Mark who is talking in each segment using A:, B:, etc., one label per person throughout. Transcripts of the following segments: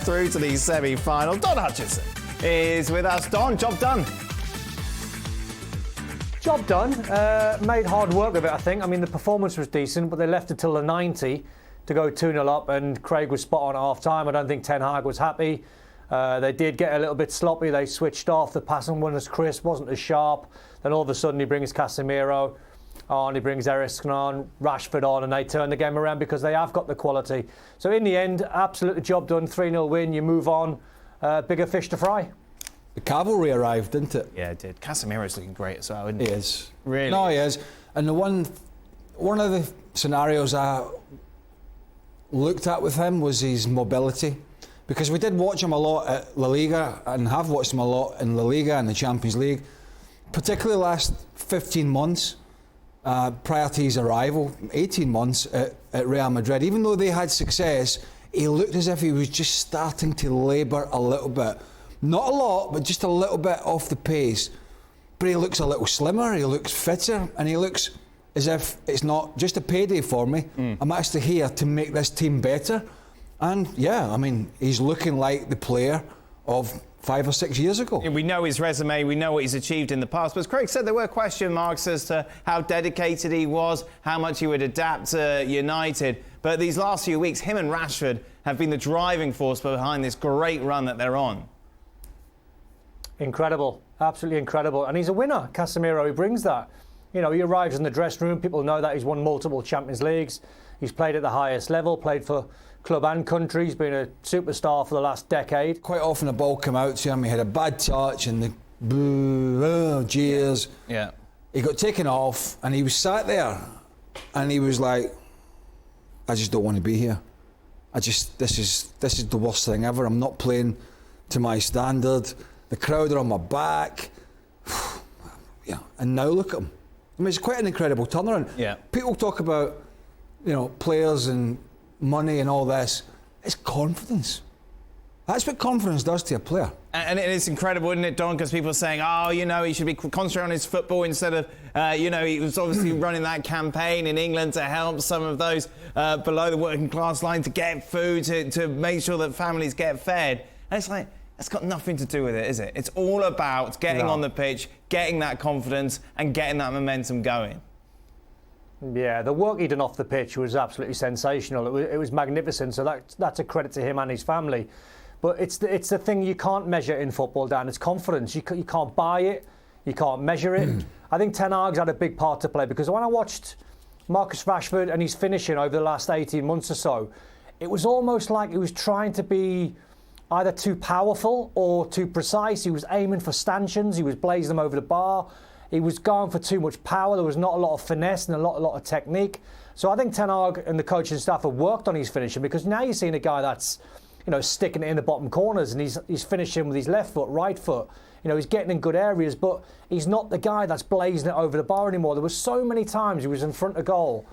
A: through to the semi-final. Don Hutchinson is with us. Don, job done.
B: Job done. Made hard work of it, I think. I mean, the performance was decent, but they left until the 90 to go 2-0 up, and Craig was spot on at half-time. I don't think Ten Hag was happy. They did get a little bit sloppy. They switched off. The passing wasn't as crisp, wasn't as sharp. Then all of a sudden he brings Casemiro on, he brings Eriksen on, Rashford on, and they turn the game around because they have got the quality. So in the end, absolutely job done. 3-0 win, you move on. Bigger fish to fry.
C: The cavalry arrived, didn't it?
A: Yeah, it did. Casemiro's looking great as well, isn't he?
C: He is.
A: Really?
C: No, he is. And the one of the scenarios I looked at with him was his mobility. Because we did watch him a lot at La Liga and have watched him a lot in La Liga and the Champions League, particularly the last 15 months prior to his arrival, 18 months at Real Madrid. Even though they had success, he looked as if he was just starting to labour a little bit. Not a lot, but just a little bit off the pace. But he looks a little slimmer, he looks fitter, and he looks as if it's not just a payday for me. I'm actually here to make this team better. And yeah, I mean, he's looking like the player of 5 or 6 years ago.
A: We know his resume, we know what he's achieved in the past, but as Craig said, there were question marks as to how dedicated he was, how much he would adapt to United. But these last few weeks, him and Rashford have been the driving force behind this great run that they're on.
B: Incredible, absolutely incredible. And he's a winner, Casemiro, he brings that. You know, he arrives in the dressing room, people know that he's won multiple Champions Leagues, he's played at the highest level, played for club and country, he's been a superstar for the last decade.
C: Quite often the ball came out to him, he had a bad touch and the boo, jeers.
A: Yeah.
C: He got taken off and he was sat there and he was like, I just don't want to be here. This is the worst thing ever. I'm not playing to my standard. The crowd are on my back. Yeah, and now look at him. I mean, it's quite an incredible turnaround.
A: Yeah.
C: People talk about, you know, players and money and all this. It's confidence. That's what confidence does to a player.
A: And it is incredible, isn't it, Don? Because people are saying, oh, you know, he should be concentrating on his football instead of, you know, he was obviously running that campaign in England to help some of those below the working class line to get food, to make sure that families get fed. And it's like, that's got nothing to do with it, is it? It's all about getting on the pitch, getting that confidence and getting that momentum going.
B: Yeah, the work he done off the pitch was absolutely sensational. It was magnificent, so that's a credit to him and his family. But it's the thing you can't measure in football, Dan. It's confidence. You can't buy it. You can't measure it. I think Ten Hag's had a big part to play because when I watched Marcus Rashford and his finishing over the last 18 months or so, it was almost like he was trying to be either too powerful or too precise. He was aiming for stanchions. He was blazing them over the bar. He was going for too much power. There was not a lot of finesse and a lot of technique. So I think Ten Hag and the coaching staff have worked on his finishing because now you're seeing a guy that's, you know, sticking it in the bottom corners and he's finishing with his left foot, right foot. You know, he's getting in good areas, but he's not the guy that's blazing it over the bar anymore. There were so many times he was in front of goal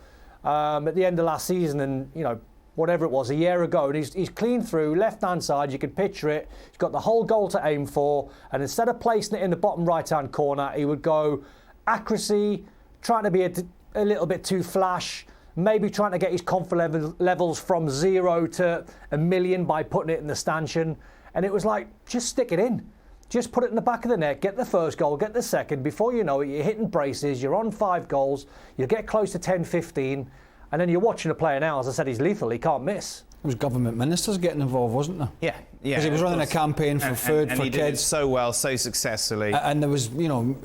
B: at the end of last season and, you know, whatever it was, a year ago, and he's clean through, left-hand side, you could picture it, he's got the whole goal to aim for, and instead of placing it in the bottom right-hand corner, he would go accuracy, trying to be a little bit too flash, maybe trying to get his confidence levels from 0 to 1,000,000 by putting it in the stanchion, and it was like, just stick it in. Just put it in the back of the net, get the first goal, get the second, before you know it, you're hitting braces, you're on 5 goals, you get close to 10, 15, and then you're watching a player now, as I said, he's lethal, he can't miss.
C: There was government ministers getting involved, wasn't there?
A: Yeah.
C: Because he was running a campaign for food for
A: he
C: kids.
A: Did it so well, so successfully.
C: And there was, you know,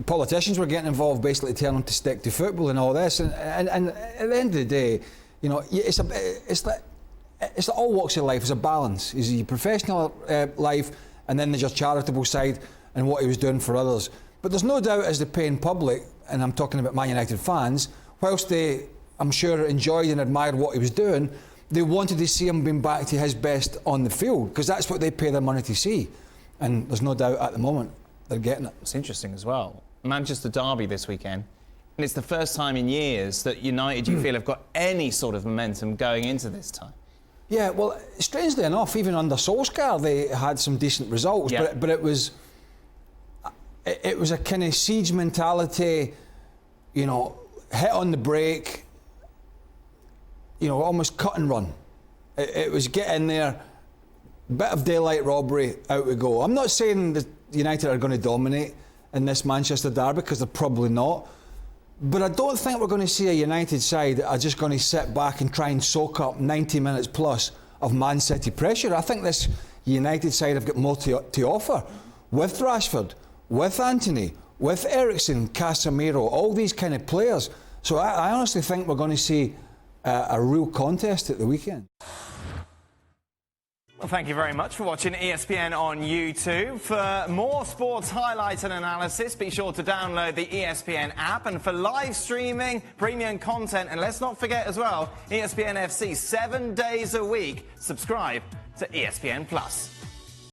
C: politicians were getting involved, basically telling them to stick to football and all this. And at the end of the day, you know, it's like all walks of life. It's a balance. It's your professional life, and then there's your charitable side and what he was doing for others. But there's no doubt, as the paying public, and I'm talking about Man United fans, whilst they, I'm sure, enjoyed and admired what he was doing, they wanted to see him being back to his best on the field because that's what they pay their money to see. And there's no doubt at the moment they're getting it.
A: It's interesting as well. Manchester derby this weekend, and it's the first time in years that United, you feel, have got any sort of momentum going into this time.
C: Yeah, well, strangely enough, even under Solskjaer, they had some decent results,
A: yeah.
C: but it was a kind of siege mentality, you know, hit on the brake, you know, almost cut and run. It was get in there bit of daylight robbery, out we go. I'm not saying that United are going to dominate in this Manchester derby, because they're probably not. But I don't think we're going to see a United side that are just going to sit back and try and soak up 90 minutes plus of Man City pressure. I think this United side have got more to offer, with Rashford, with Antony, with Eriksen, Casemiro, all these kind of players. So I honestly think we're going to see a real contest at the weekend.
A: Well, thank you very much for watching ESPN on YouTube. For more sports highlights and analysis, be sure to download the ESPN app. And for live streaming, premium content, and let's not forget as well, ESPN FC 7 days a week. Subscribe to ESPN Plus.